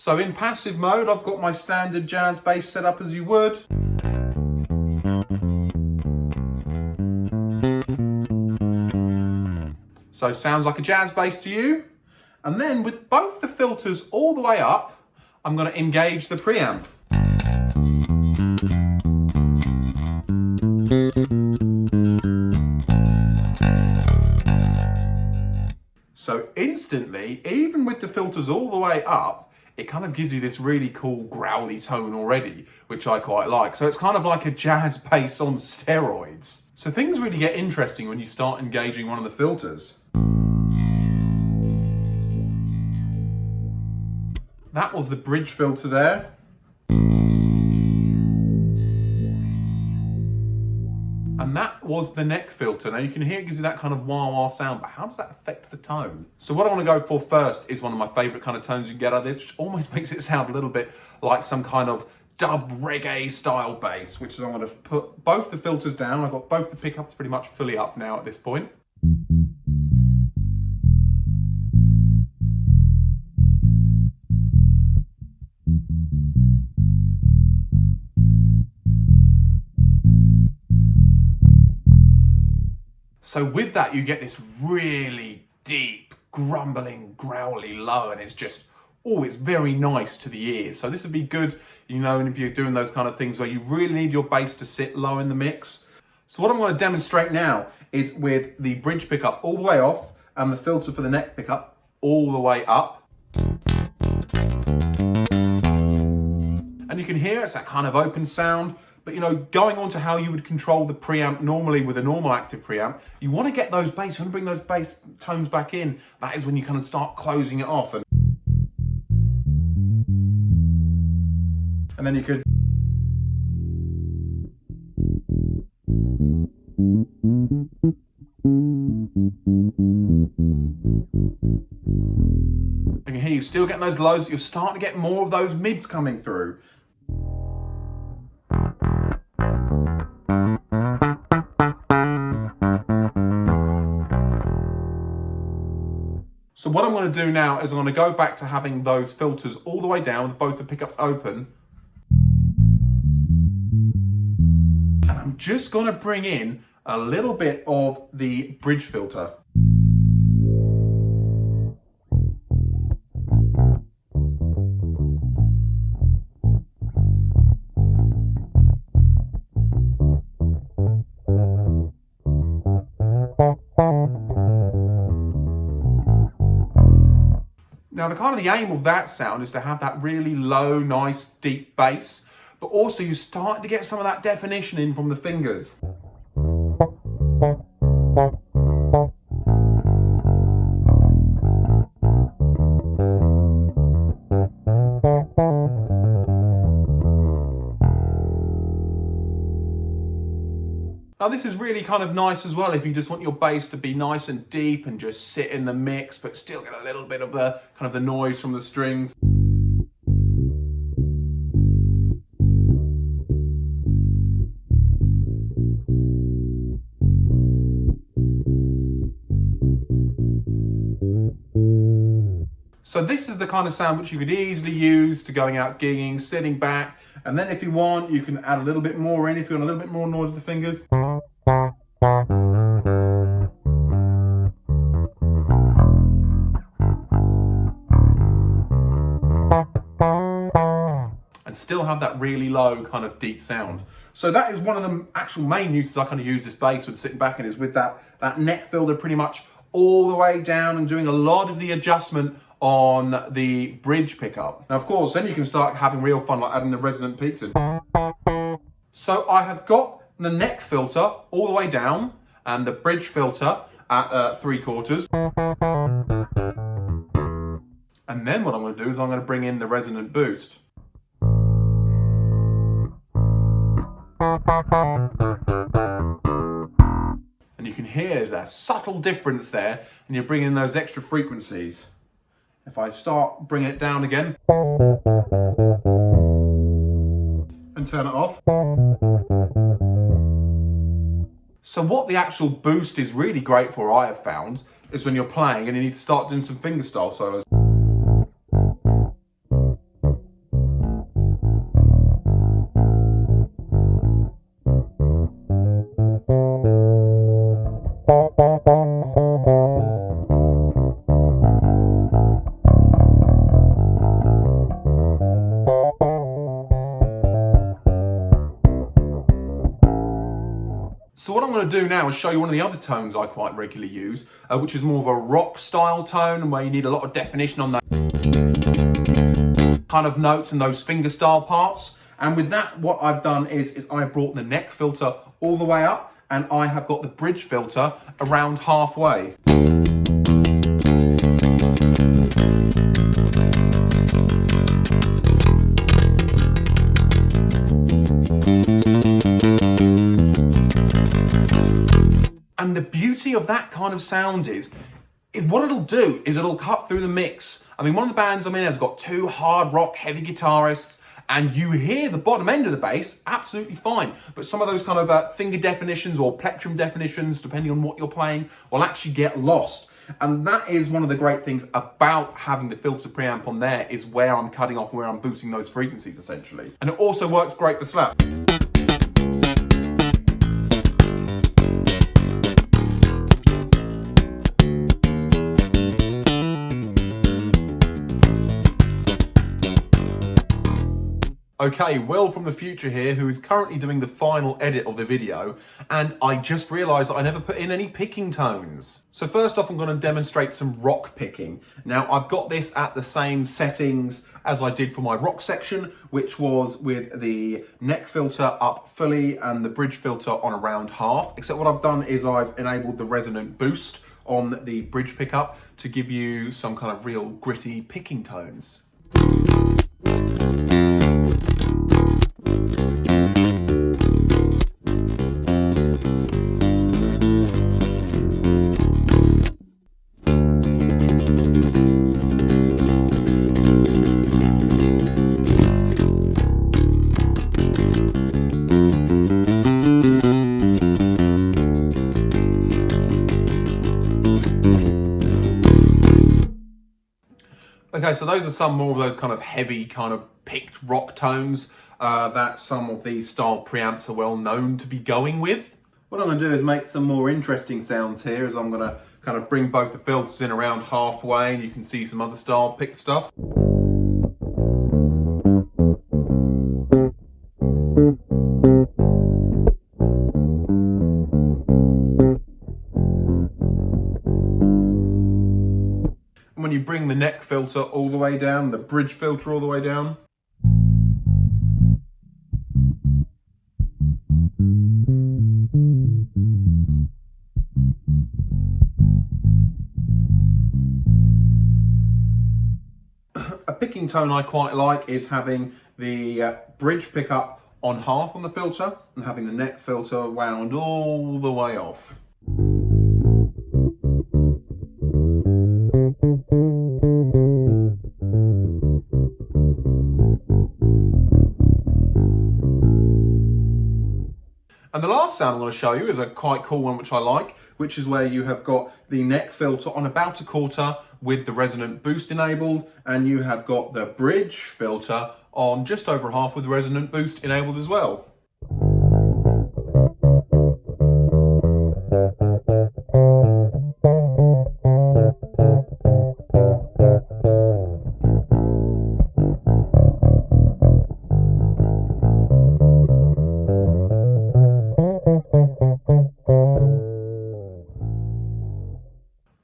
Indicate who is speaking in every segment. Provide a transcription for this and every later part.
Speaker 1: So in passive mode, I've got my standard Jazzbass set up as you would. So sounds like a Jazzbass to you. And then with both the filters all the way up, I'm going to engage the preamp. So instantly, even with the filters all the way up, it kind of gives you this really cool growly tone already, which I quite like. So it's kind of like a jazz bass on steroids. So things really get interesting when you start engaging one of the filters. That was the bridge filter there. And that was the neck filter. Now you can hear it gives you that kind of wah-wah sound, but how does that affect the tone? So what I want to go for first is one of my favorite kind of tones you can get out of this, which almost makes it sound a little bit like some kind of dub reggae style bass, which is I'm going to put both the filters down. I've got both the pickups pretty much fully up now at this point. So with that, you get this really deep, grumbling, growly low, and it's just, oh, it's very nice to the ears. So this would be good, you know, and if you're doing those kind of things where you really need your bass to sit low in the mix. So what I'm going to demonstrate now is with the bridge pickup all the way off and the filter for the neck pickup all the way up. And you can hear it's that kind of open sound. But you know, going on to how you would control the preamp normally with a normal active preamp, you want to get those bass, you want to bring those bass tones back in. That is when you kind of start closing it off. And then you could... You can hear you still getting those lows, but you're starting to get more of those mids coming through. So what I'm going to do now is I'm going to go back to having those filters all the way down with both the pickups open. And I'm just going to bring in a little bit of the bridge filter. Now the kind of the aim of that sound is to have that really low, nice, deep bass, but also you're starting to get some of that definition in from the fingers. Now this is really kind of nice as well if you just want your bass to be nice and deep and just sit in the mix, but still get a little bit of the kind of the noise from the strings. So this is the kind of sound which you could easily use to going out gigging, sitting back, and then if you want, you can add a little bit more in if you want a little bit more noise with the fingers. And still have that really low kind of deep sound. So that is one of the actual main uses I kind of use this bass with sitting back in, is with that neck filter pretty much all the way down and doing a lot of the adjustment on the bridge pickup. Now of course then you can start having real fun like adding the resonant peaks in. So I have got the neck filter all the way down and the bridge filter at 3/4. And then what I'm going to do is I'm going to bring in the resonant boost. And you can hear there's a subtle difference there, and you're bringing in those extra frequencies. If I start bringing it down again and turn it off. So what the actual boost is really great for, I have found, is when you're playing and you need to start doing some fingerstyle solos. So what I'm going to do now is show you one of the other tones I quite regularly use, which is more of a rock style tone, and where you need a lot of definition on that kind of notes and those finger style parts. And with that, what I've done is I brought the neck filter all the way up, and I have got the bridge filter around halfway. And the beauty of that kind of sound is what it'll do is it'll cut through the mix. I mean, one of the bands I'm in has got two hard rock heavy guitarists, and you hear the bottom end of the bass absolutely fine. But some of those kind of finger definitions or plectrum definitions, depending on what you're playing, will actually get lost. And that is one of the great things about having the filter preamp on there, is where I'm cutting off, where I'm boosting those frequencies essentially. And it also works great for slap. Okay, Will from the future here, who is currently doing the final edit of the video, and I just realised that I never put in any picking tones. So first off, I'm going to demonstrate some rock picking. Now, I've got this at the same settings as I did for my rock section, which was with the neck filter up fully and the bridge filter on around half, except what I've done is I've enabled the resonant boost on the bridge pickup to give you some kind of real gritty picking tones. Okay, so those are some more of those kind of heavy, kind of picked rock tones that some of these style preamps are well known to be going with. What I'm going to do is make some more interesting sounds here, as I'm going to kind of bring both the filters in around halfway, and you can see some other style picked stuff. When you bring the neck filter all the way down, the bridge filter all the way down. A picking tone I quite like is having the bridge pickup on half on the filter and having the neck filter wound all the way off. And the last sound I'm going to show you is a quite cool one which I like, which is where you have got the neck filter on about a quarter with the resonant boost enabled, and you have got the bridge filter on just over half with the resonant boost enabled as well.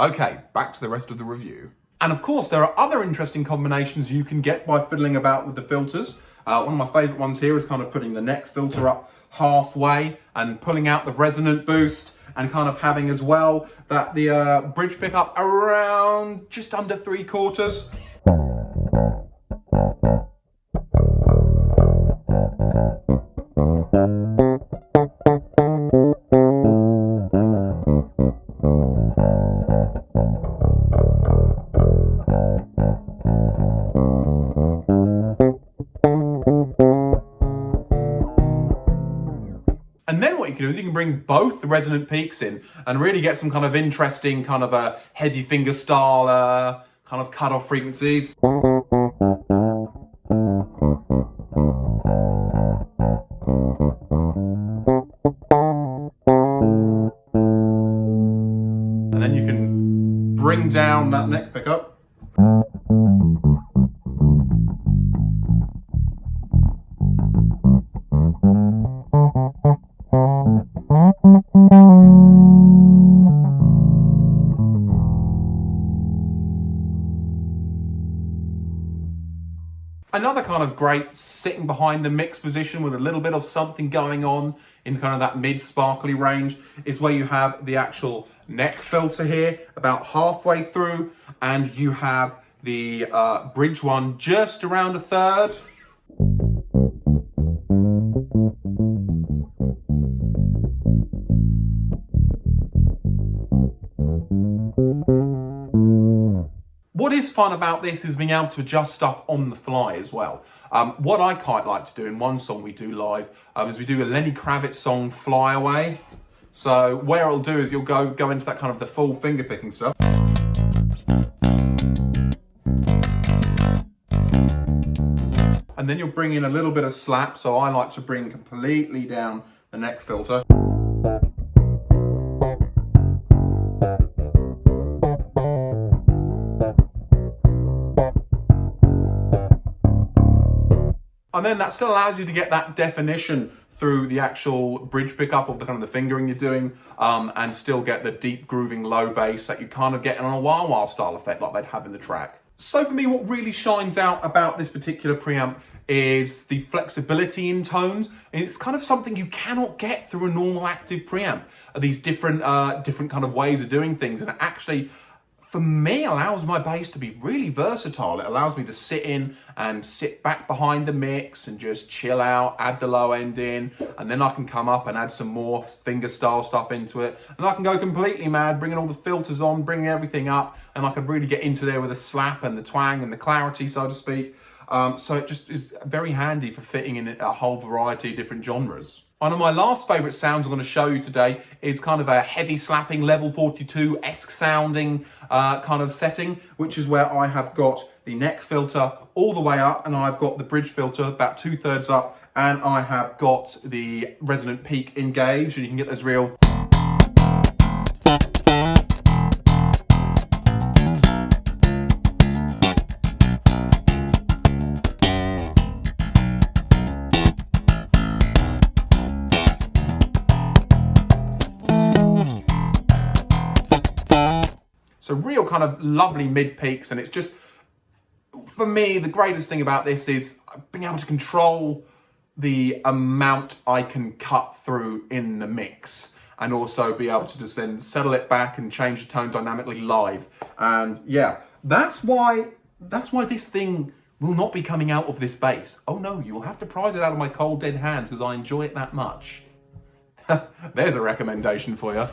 Speaker 1: Okay, back to the rest of the review. And of course, there are other interesting combinations you can get by fiddling about with the filters. One of my favourite ones here is kind of putting the neck filter up halfway and pulling out the resonant boost, and kind of having as well that the bridge pickup around just under 3/4. And then what you can do is you can bring both the resonant peaks in and really get some kind of interesting kind of a heady finger style kind of cut off frequencies. And then you can bring down that neck pickup. Another kind of great sitting behind the mix position with a little bit of something going on in kind of that mid-sparkly range is where you have the actual neck filter here about halfway through, and you have the bridge one just around a third. What is fun about this is being able to adjust stuff on the fly as well. What I quite like to do in one song we do live is we do a Lenny Kravitz song, Fly Away. So where it'll do is you'll go into that kind of the full finger picking stuff. And then you'll bring in a little bit of slap. So I like to bring completely down the neck filter. And then that still allows you to get that definition through the actual bridge pickup of the kind of the fingering you're doing, and still get the deep grooving low bass that you kind of get on a wah wah style effect like they'd have in the track. So for me, what really shines out about this particular preamp is the flexibility in tones, and it's kind of something you cannot get through a normal active preamp. These different kind of ways of doing things, and it actually, for me, allows my bass to be really versatile. It allows me to sit in and sit back behind the mix and just chill out, add the low end in, and then I can come up and add some more finger style stuff into it. And I can go completely mad, bringing all the filters on, bringing everything up, and I can really get into there with the slap and the twang and the clarity, so to speak. So it just is very handy for fitting in a whole variety of different genres. One of my last favourite sounds I'm going to show you today is kind of a heavy slapping level 42-esque sounding kind of setting, which is where I have got the neck filter all the way up, and I've got the bridge filter about 2/3 up, and I have got the resonant peak engaged, and you can get those real so real kind of lovely mid peaks. And it's just, for me, the greatest thing about this is being able to control the amount I can cut through in the mix, and also be able to just then settle it back and change the tone dynamically live. And yeah, that's why this thing will not be coming out of this bass. Oh no, you will have to prize it out of my cold dead hands because I enjoy it that much. There's a recommendation for you.